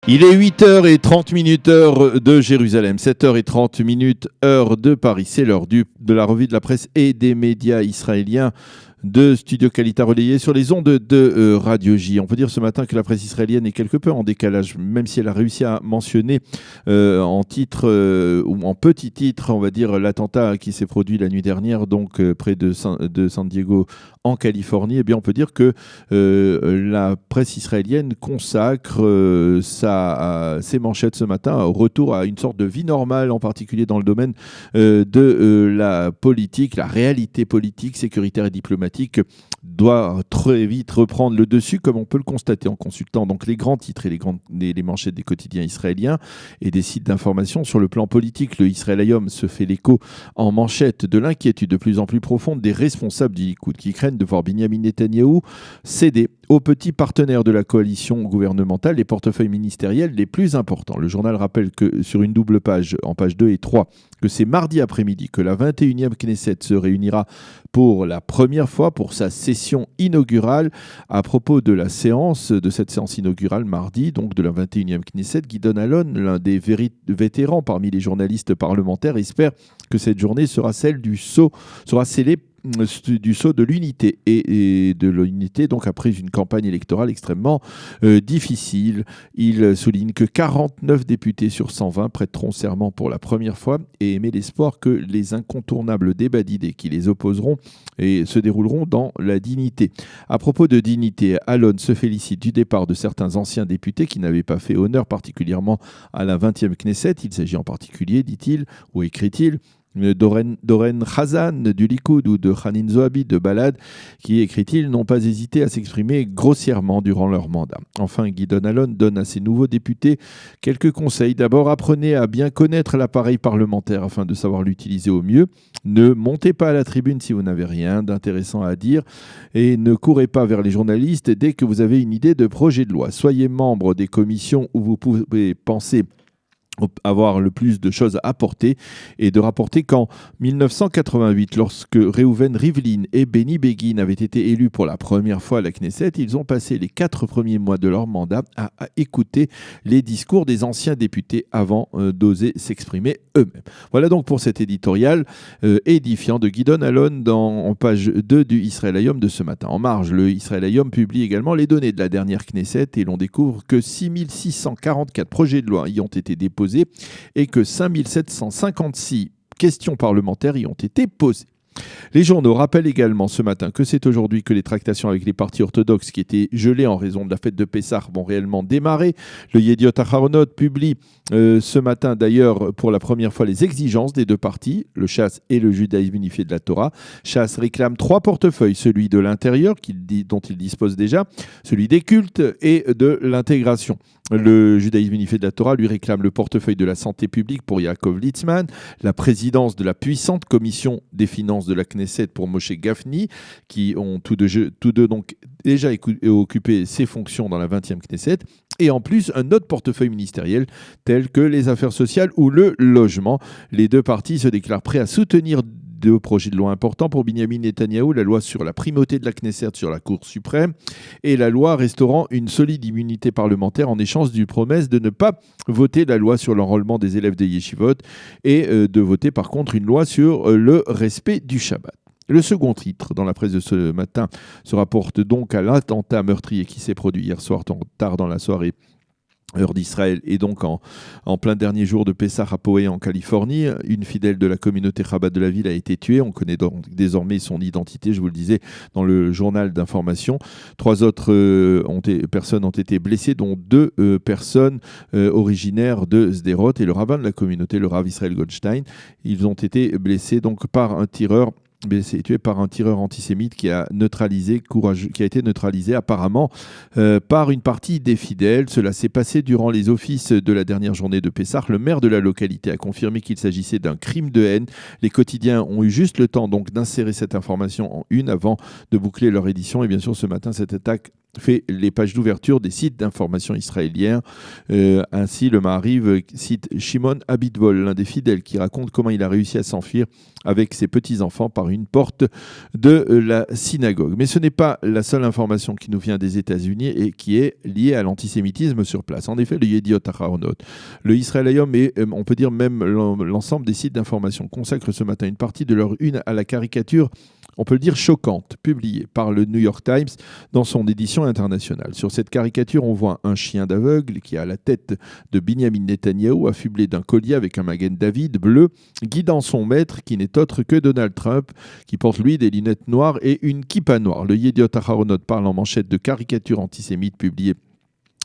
Il est 8h30 heure de Jérusalem, 7h30 heure de Paris. C'est l'heure de la revue de la presse et des médias israéliens de Studio Qualité relayé sur les ondes de Radio J. On peut dire ce matin que la presse israélienne est quelque peu en décalage, même si elle a réussi à mentionner en titre ou en petit titre, on va dire, l'attentat qui s'est produit la nuit dernière, donc près de San Diego en Californie. Eh bien, on peut dire que la presse israélienne consacre ses manchettes ce matin au retour à une sorte de vie normale, en particulier dans le domaine de la politique, la réalité politique, sécuritaire et diplomatique doit très vite reprendre le dessus, comme on peut le constater en consultant donc les grands titres et les manchettes des quotidiens israéliens et des sites d'information. Sur le plan politique, le Israël Hayom se fait l'écho en manchette de l'inquiétude de plus en plus profonde des responsables du Likoud qui craignent de voir Binyamin Netanyahou céder aux petits partenaires de la coalition gouvernementale les portefeuilles ministériels les plus importants. Le journal rappelle que sur une double page, en page 2 et 3, que c'est mardi après-midi que la 21e Knesset se réunira pour la première fois pour sa session inaugurale. À propos de cette séance inaugurale mardi, donc de la 21e Knesset, Gidon Alon, l'un des vétérans parmi les journalistes parlementaires, espère que cette journée sera scellée du sceau de l'unité et de l'unité, donc après une campagne électorale extrêmement difficile. Il souligne que 49 députés sur 120 prêteront serment pour la première fois et émet l'espoir que les incontournables débats d'idées qui les opposeront et se dérouleront dans la dignité. À propos de dignité, Alon se félicite du départ de certains anciens députés qui n'avaient pas fait honneur particulièrement à la 20e Knesset. Il s'agit en particulier, dit-il, ou écrit-il, Doren Khazan du Likoud ou de Hanin Zohabi de Balad, qui, écrit-il, n'ont pas hésité à s'exprimer grossièrement durant leur mandat. Enfin, Gidon Alon donne à ses nouveaux députés quelques conseils. D'abord, apprenez à bien connaître l'appareil parlementaire afin de savoir l'utiliser au mieux. Ne montez pas à la tribune si vous n'avez rien d'intéressant à dire et ne courez pas vers les journalistes dès que vous avez une idée de projet de loi. Soyez membre des commissions où vous pouvez penser avoir le plus de choses à apporter et de rapporter qu'en 1988, lorsque Reuven Rivlin et Benny Begin avaient été élus pour la première fois à la Knesset, ils ont passé les 4 premiers mois de leur mandat à écouter les discours des anciens députés avant d'oser s'exprimer eux-mêmes. Voilà donc pour cet éditorial édifiant de Gidon Alon en page 2 du Israël Hayom de ce matin. En marge, le Israël Hayom publie également les données de la dernière Knesset et l'on découvre que 6644 projets de loi y ont été déposés et que 5756 questions parlementaires y ont été posées. Les journaux rappellent également ce matin que c'est aujourd'hui que les tractations avec les partis orthodoxes qui étaient gelés en raison de la fête de Pessah vont réellement démarrer. Le Yediot Aharonot publie ce matin d'ailleurs pour la première fois les exigences des deux partis, le Shas et le judaïsme unifié de la Torah. Shas réclame 3 portefeuilles, celui de l'intérieur dont il dispose déjà, celui des cultes et de l'intégration. Le judaïsme unifié de la Torah lui réclame le portefeuille de la santé publique pour Yaakov Litzman, la présidence de la puissante commission des finances de la Knesset pour Moshe Gafni, qui ont tous deux donc déjà occupé ces fonctions dans la 20e Knesset, et en plus un autre portefeuille ministériel tel que les affaires sociales ou le logement. Les deux partis se déclarent prêts à soutenir 2 projets de loi importants pour Binyamin Netanyahou, la loi sur la primauté de la Knesset sur la Cour suprême et la loi restaurant une solide immunité parlementaire en échange d'une promesse de ne pas voter la loi sur l'enrôlement des élèves des yeshivot et de voter par contre une loi sur le respect du Shabbat. Le second titre dans la presse de ce matin se rapporte donc à l'attentat meurtrier qui s'est produit hier soir tard dans la soirée, heure d'Israël, et donc en plein dernier jour de Pessah à Poway en Californie. Une fidèle de la communauté Chabad de la ville a été tuée. On connaît donc désormais son identité, je vous le disais, dans le journal d'information. 3 autres personnes ont été blessées, dont 2 personnes originaires de Sderot et le rabbin de la communauté, le Rav Israël Goldstein. Ils ont été blessés donc par un tireur. C'est tué par un tireur antisémite qui a été neutralisé apparemment par une partie des fidèles. Cela s'est passé durant les offices de la dernière journée de Pessah. Le maire de la localité a confirmé qu'il s'agissait d'un crime de haine. Les quotidiens ont eu juste le temps donc d'insérer cette information en une avant de boucler leur édition. Et bien sûr, ce matin, cette attaque fait les pages d'ouverture des sites d'information israéliens. Ainsi, le Maariv cite Shimon Abitbol, l'un des fidèles, qui raconte comment il a réussi à s'enfuir avec ses petits-enfants par une porte de la synagogue. Mais ce n'est pas la seule information qui nous vient des États-Unis et qui est liée à l'antisémitisme sur place. En effet, le Yediot Aharonot, le Israël Hayom et on peut dire même l'ensemble des sites d'information consacrent ce matin une partie de leur une à la caricature, on peut le dire choquante, publiée par le New York Times dans son édition internationale. Sur cette caricature, on voit un chien d'aveugle qui a la tête de Binyamin Netanyahou, affublé d'un collier avec un Magen David bleu, guidant son maître qui n'est autre que Donald Trump, qui porte lui des lunettes noires et une kippa noire. Le Yediot Aharonot parle en manchette de caricature antisémite publiée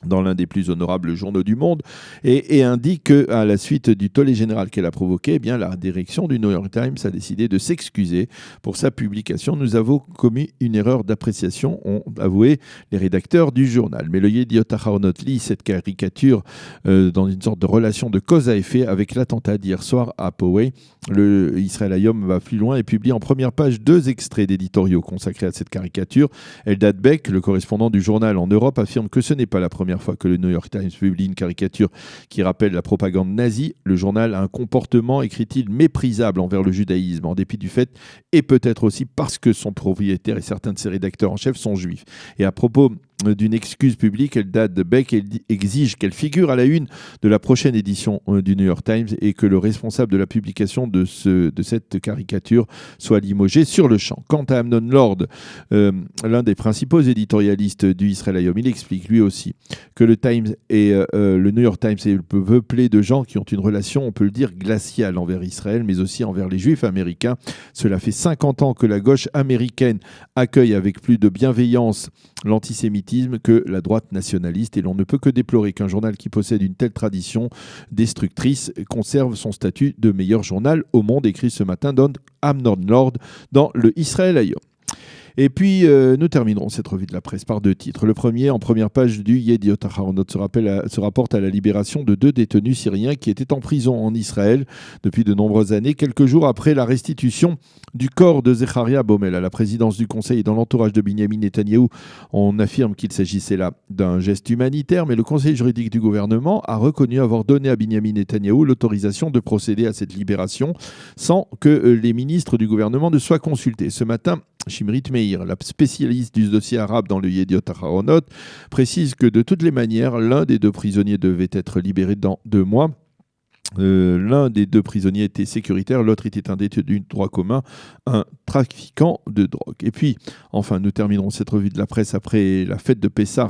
dans l'un des plus honorables journaux du monde, et indique qu'à la suite du tollé général qu'elle a provoqué, eh bien, la direction du New York Times a décidé de s'excuser pour sa publication. Nous avons commis une erreur d'appréciation, ont avoué les rédacteurs du journal. Mais le Yediot Aharonot lit cette caricature dans une sorte de relation de cause à effet avec l'attentat d'hier soir à Poway. Le Israël Hayom va plus loin et publie en première page 2 extraits d'éditoriaux consacrés à cette caricature. Eldad Beck, le correspondant du journal en Europe, affirme que ce n'est pas la première fois que le New York Times publie une caricature qui rappelle la propagande nazie. Le journal a un comportement, écrit-il, méprisable envers le judaïsme, en dépit du fait, et peut-être aussi parce que son propriétaire et certains de ses rédacteurs en chef sont juifs. Et à propos d'une excuse publique, Eldad Beck exige qu'elle figure à la une de la prochaine édition du New York Times et que le responsable de la publication de cette caricature soit limogé sur le champ. Quant à Amnon Lord, l'un des principaux éditorialistes du Israël Hayom, il explique lui aussi que le Times et le New York Times est peuplé de gens qui ont une relation, on peut le dire, glaciale envers Israël, mais aussi envers les Juifs américains. Cela fait 50 ans que la gauche américaine accueille avec plus de bienveillance l'antisémitisme que la droite nationaliste, et l'on ne peut que déplorer qu'un journal qui possède une telle tradition destructrice conserve son statut de meilleur journal au monde, écrit ce matin Don Amnon Lord dans le Israël Hayom. Et puis, nous terminerons cette revue de la presse par 2 titres. Le premier, en première page du Yediot Aharonot, se rapporte à la libération de 2 détenus syriens qui étaient en prison en Israël depuis de nombreuses années, quelques jours après la restitution du corps de Zecharia Bomel à la présidence du Conseil et dans l'entourage de Binyamin Netanyahou. On affirme qu'il s'agissait là d'un geste humanitaire, mais le Conseil juridique du gouvernement a reconnu avoir donné à Binyamin Netanyahou l'autorisation de procéder à cette libération sans que les ministres du gouvernement ne soient consultés. Ce matin, Shimrit Meir, la spécialiste du dossier arabe dans le Yediot Aharonot, précise que de toutes les manières, l'un des 2 prisonniers devait être libéré dans 2 mois. L'un des 2 prisonniers était sécuritaire, l'autre était un détenu de droit commun, un trafiquant de drogue. Et puis, enfin, nous terminerons cette revue de la presse après la fête de Pessah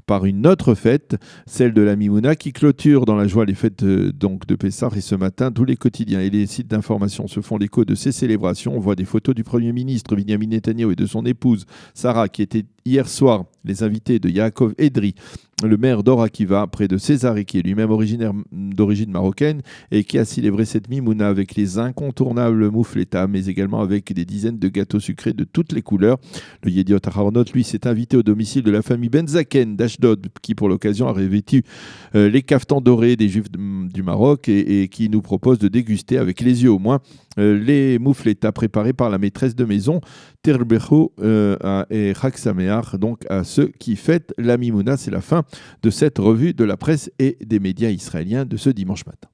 par une autre fête, celle de la Mimouna, qui clôture dans la joie les fêtes de Pessah. Et ce matin, tous les quotidiens et les sites d'information se font l'écho de ces célébrations. On voit des photos du Premier ministre Binyamin Netanyahou et de son épouse Sarah, qui étaient hier soir les invités de Yaakov Edri, le maire d'Or Akiva, près de Césarée, qui est lui-même originaire d'origine marocaine et qui a célébré cette Mimouna avec les incontournables moufleta, mais également avec des dizaines de gâteaux sucrés de toutes les couleurs. Le Yediot Aharonot, lui, s'est invité au domicile de la famille Benzaken d'Ashdod, qui pour l'occasion a revêtu les cafetans dorés des Juifs du Maroc et qui nous propose de déguster avec les yeux au moins les moufletas préparés par la maîtresse de maison Terbecho et Chag Sameach, donc à ceux qui fêtent la Mimouna. C'est la fin de cette revue de la presse et des médias israéliens de ce dimanche matin.